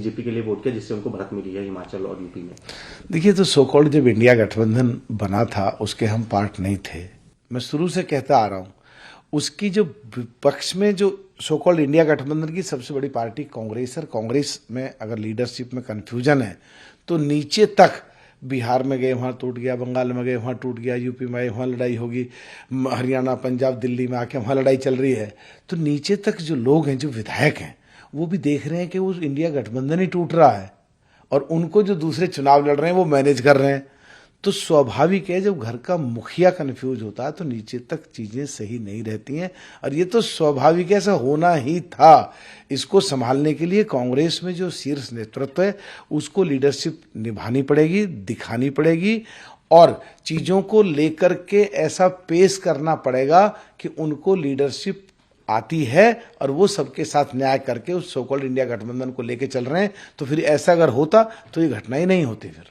BJP के लिए vote किया, जिससे उनको बढ़त मिली है हिमाचल और यूपी में। देखिए, तो सो कॉल्ड जब इंडिया गठबंधन बना था उसके हम पार्ट नहीं थे। मैं शुरू से कहता आ रहा हूं, उसकी जो विपक्ष में जो सो कॉल्ड इंडिया गठबंधन की सबसे बड़ी पार्टी कांग्रेस है। कांग्रेस में अगर लीडरशिप में कंफ्यूजन है तो नीचे तक बिहार में गए वहाँ टूट गया, बंगाल में गए वहाँ टूट गया, यूपी में वहाँ लड़ाई होगी, हरियाणा पंजाब दिल्ली में आके वहाँ लड़ाई चल रही है। तो नीचे तक जो लोग हैं, जो विधायक हैं, वो भी देख रहे हैं कि वो इंडिया गठबंधन ही टूट रहा है और उनको जो दूसरे चुनाव लड़ रहे हैं वो मैनेज कर रहे हैं। तो स्वाभाविक है, जब घर का मुखिया कंफ्यूज होता है तो नीचे तक चीजें सही नहीं रहती हैं और ये तो स्वाभाविक ऐसा होना ही था। इसको संभालने के लिए कांग्रेस में जो शीर्ष नेतृत्व है उसको लीडरशिप निभानी पड़ेगी, दिखानी पड़ेगी और चीजों को लेकर के ऐसा पेश करना पड़ेगा कि उनको लीडरशिप आती है और वो सबके साथ न्याय करके उस सो कॉल्ड इंडिया गठबंधन को लेके चल रहे हैं। तो फिर ऐसा अगर होता तो ये घटना ही नहीं होती। फिर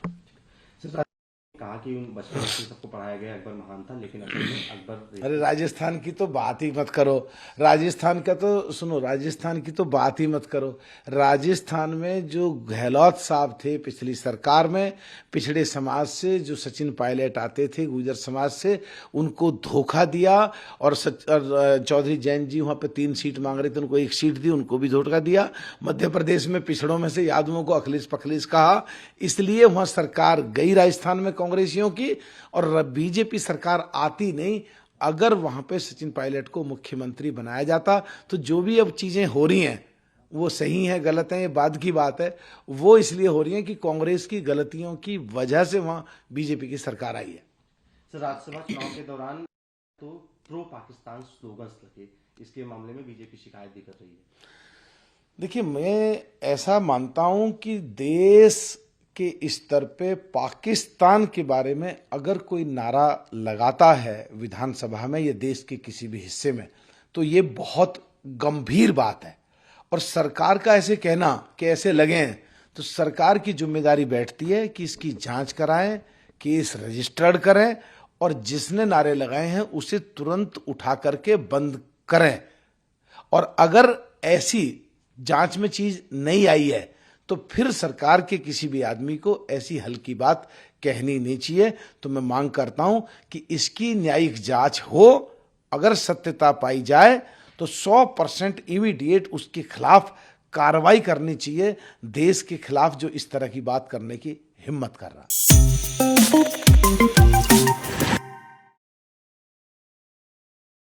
कहा कि बचपन से सबको पढ़ाया गया अकबर महान था, लेकिन अकबर अरे राजस्थान की तो बात ही मत करो। राजस्थान का तो सुनो, राजस्थान की तो बात ही मत करो। राजस्थान में जो गहलोत साहब थे पिछली सरकार में, पिछड़े समाज से जो सचिन पायलट आते थे गुर्जर समाज से, उनको धोखा दिया और चौधरी जैन जी वहां पे 3 सीट मांग रहे थे, उनको 1 सीट दी, उनको भी धोखा दिया। मध्य प्रदेश में पिछड़ों में से यादवों को अखिलेश पखलेश कहा, इसलिए वहां सरकार गई राजस्थान में कांग्रेसियों की और बीजेपी सरकार आती नहीं। अगर वहां पे सचिन पायलट को मुख्यमंत्री बनाया जाता तो जो भी अब चीजें हो रही हैं वो सही है गलत है ये बाद की बात है, वो इसलिए हो रही है कि कांग्रेस की गलतियों की वजह से वहां बीजेपी की सरकार आई है। सर, राज्यसभा चुनाव के दौरान तो प्रो पाकिस्तान स्लोगन्स लगे, इसके मामले में बीजेपी शिकायत भी कर रही है। देखिए, मैं ऐसा मानता हूं कि देश के स्तर पे पाकिस्तान के बारे में अगर कोई नारा लगाता है विधानसभा में या देश के किसी भी हिस्से में तो ये बहुत गंभीर बात है और सरकार का ऐसे कहना कि ऐसे लगे हैं तो सरकार की जिम्मेदारी बैठती है कि इसकी जांच कराएं, केस रजिस्टर्ड करें और जिसने नारे लगाए हैं उसे तुरंत उठा करके बंद करें। और अगर ऐसी जांच में चीज नहीं आई है तो फिर सरकार के किसी भी आदमी को ऐसी हल्की बात कहनी नहीं चाहिए। तो मैं मांग करता हूं कि इसकी न्यायिक जांच हो, अगर सत्यता पाई जाए तो 100% इमीडिएट उसके खिलाफ कार्रवाई करनी चाहिए, देश के खिलाफ जो इस तरह की बात करने की हिम्मत कर रहा है।